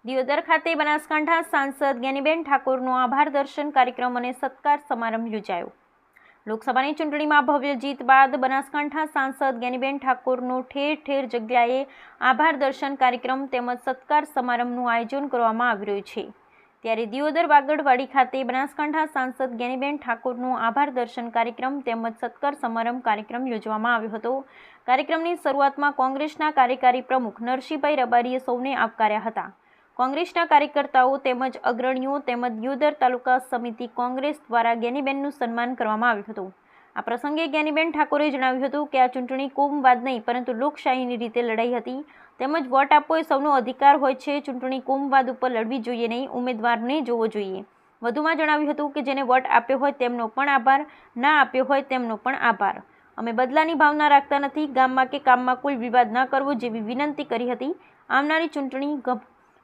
દિયોદર ખાતે બનાસકાંઠા સાંસદ જ્ઞાનીબેન ઠાકોરનો આભાર દર્શન કાર્યક્રમ અને સત્કાર સમારંભ યોજાયો। લોકસભાની ચૂંટણીમાં ભવ્ય જીત બાદ બનાસકાંઠા સાંસદ જ્ઞાનીબેન ઠાકોરનો ઠેર ઠેર જગ્યાએ આભાર દર્શન કાર્યક્રમ તેમજ સત્કાર સમારંભનું આયોજન કરવામાં આવી રહ્યું છે। ત્યારે દિયોદર વાગડવાડી ખાતે બનાસકાંઠા સાંસદ જ્ઞાનીબેન ઠાકોરનો આભાર દર્શન કાર્યક્રમ તેમજ સત્કાર સમારંભ કાર્યક્રમ યોજવામાં આવ્યો હતો। કાર્યક્રમની શરૂઆતમાં કોંગ્રેસના કાર્યકારી પ્રમુખ નરસિંહભાઈ રબારીએ સૌને આવકાર્યા હતા। કોંગ્રેસના કાર્યકર્તાઓ તેમજ અગ્રણીઓ તેમજ દિયોદર તાલુકા સમિતિ કોંગ્રેસ દ્વારા જ્ઞાનીબેનનું સન્માન કરવામાં આવ્યું હતું। આ પ્રસંગે જ્ઞાનીબેન ઠાકોરે જણાવ્યું હતું કે આ ચૂંટણી કોમવાદ નહીં પરંતુ લોકશાહીની રીતે લડાઈ હતી તેમજ વોટ આપવો એ સૌનો અધિકાર હોય છે। ચૂંટણી કોમવાદ ઉપર લડવી જોઈએ નહીં, ઉમેદવારને જોવો જોઈએ। વધુમાં જણાવ્યું હતું કે જેને વોટ આપ્યો હોય તેમનો પણ આભાર, ના આપ્યો હોય તેમનો પણ આભાર। અમે બદલાની ભાવના રાખતા નથી, ગામમાં કે કામમાં કોઈ વિવાદ ન કરવો જેવી વિનંતી કરી હતી। આવનારી ચૂંટણી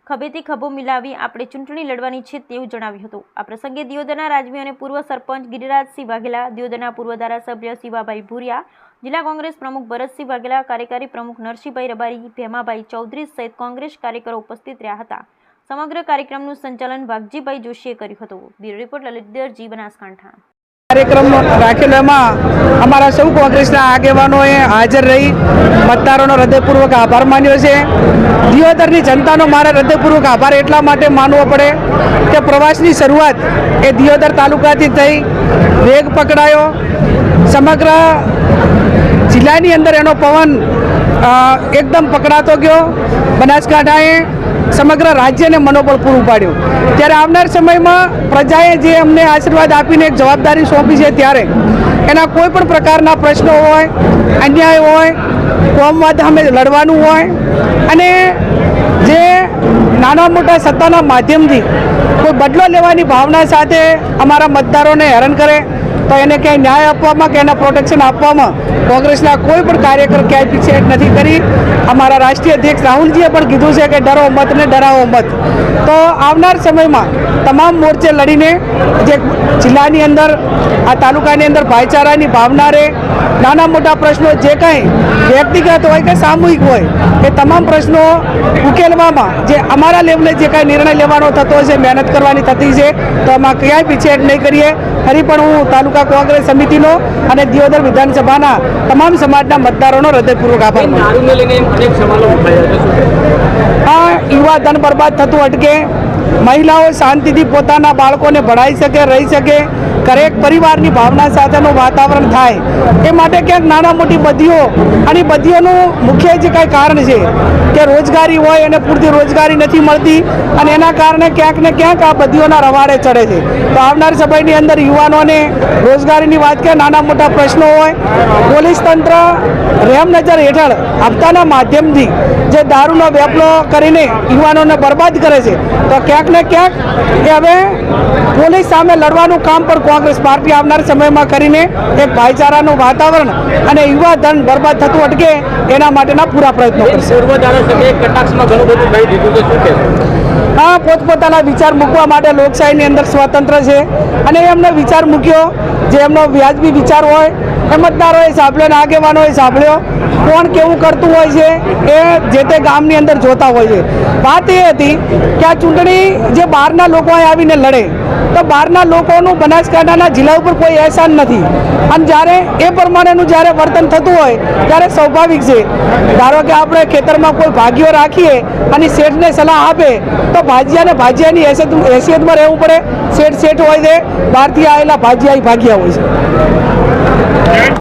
ખભેથી ખભો મિલાવી આપણે ચૂંટણી લડવાની છે તેવું જણાવ્યું હતું। આ પ્રસંગે દિયોદરના રાજવી અને પૂર્વ સરપંચ ગિરિરાજસિંહ વાઘેલા, દિયોદરના પૂર્વ ધારાસભ્ય શિવાભાઈ ભુરિયા, જિલ્લા કોંગ્રેસ પ્રમુખ ભરતસિંહ વાઘેલા, કાર્યકારી પ્રમુખ નરસિંહભાઈ રબારી, ભેમાભાઈ ચૌધરી સહિત કોંગ્રેસ કાર્યકરો ઉપસ્થિત રહ્યા હતા। સમગ્ર કાર્યક્રમનું સંચાલન વાઘજીભાઈ જોશીએ કર્યું હતું। Bureau report લલિતદરજી, Banaskantha. कार्यक्रम राखेलामां अमारा सौ कोंग्रेसना आगेवानोए हाजर रही मतदारोनो हृदयपूर्वक आभार मान्यो छे। दियोदरनी जनतानो मारे हृदयपूर्वक आभार एटला माटे मानवो पड़े के प्रवासनी शरूआत ए दियोदर तालुकाथी थई वेग पकड़ायो। समग्र जिल्लानी अंदर एनो पवन एकदम पकड़ातो गयो। बनासकांठाए समग्र राज्य ने मनोबल पूरुं पाड्युं। त्यारे आवनार समयमां प्रजाए जे अमने आशीर्वाद आपीने एक जवाबदारी सोंपी छे त्यारे एना कोई पण प्रकारना प्रश्नो होय, अन्याय होय, कोमवाद सामे लड़वानुं होय अने जे नाना मोटा सत्ताना माध्यमथी कोई बदलो लेवानी भावना साथे अमारा मतदारोने हैरान करे तो एने क्या न्याय आपवामां के एना प्रोटेक्शन आपवामां कोंग्रेसना कोई पण कार्यकर क्या पीछे नहीं करी। अमारा राष्ट्रीय अध्यक्ष राहुलजीए पण कीधुं छे के डरो मत ने डरावो मत। तो आवनार समयमां तमाम मोर्चे लड़ीने जे जिल्लानी अंदर आ तालुकानी अंदर भाईचारानी भावना रे नाना मोटा प्रश्नों जे कांई व्यक्तिगत होय के सामूहिक होय ए तमाम प्रश्नों उकेलवामां जे अमारा लेवले जे कांई निर्णय लेवानो थतो छे, मेहनत करवानी थती छे तो आमां क्यांय पीछे नहीं करीए। फरी पण हूँ तालुका कोंग्रेस समितिनो अने दियोदर विधानसभाना तमाम समाजना मतदारोनो हृदयपूर्वक आभार मानु। युवा धन बर्बाद थतुं अटके, महिलाओं शांतिथी पोताना बाळकोने भणाई सके, रही सके, दरेक परिवारनी भावना साथेनुं वातावरण थाय ए माटे क्यांक नाना मोटी बदीओ अने बदीओनुं मुख्य जे कांई कारण छे के रोजगारी होय अने पूरती रोजगारी नहीं मळती अने एना कारणे क्यांक ने क्यांक आ बदीओना रवाड़े चढ़े छे। तो आवनार समयनी अंदर युवानोने रोजगारीनी वात के नाना मोटा प्रश्नो होय, पोलीस तंत्र रेम नजर हेठळ हप्ताना माध्यमथी जे दारूनो वेपलो करीने युवानोने बर्बाद करे छे तो क्यांक ने क्यांक ए हवे पोलीस सामे लड़वानुं काम पर कोंग्रेस पार्टी आवनार समयमां करीने एक भाईचारानुं वातावरण अने युवा धन बर्बाद थतुं अटके एना माटेना पूरा प्रयत्नो करशे। पूर्व धारासभ्य कटाक्षमां घणुं बधुं कही दीधुं छे, शुं कहेशो? हाँ, पोतपोताना विचार मूकवा माटे लोकशाहीनी अंदर स्वतंत्र छे अने एमणे विचार मूक्यो जे एमनो व्याजबी विचार होय ए मतदारोए सांभळ्यो, आगेवानोए सांभळ्यो। कोण केवुं करतुं होय छे ए जे ते गामनी अंदर जोता होय छे। वात ए हती के आ चूंटणी जे बहारना लोको आवीने लड़े तो बहारना लोकोनुं बनासकांठाना जिल्ला पर कोई एहसान नहीं अने ज्यारे ए प्रमाणेनुं ज्यारे वर्तन थतुं होय त्यारे स्वाभाविक छे। धारो के आपणे खेतरमां कोई भागीओ राखीए अने शेठने सलाह आपे तो भाजियाने भाजियानी हैसियतमां रहेवुं पड़े। शेठ होय छे, बहारथी आवेला भाजिया भाग्या होय छे।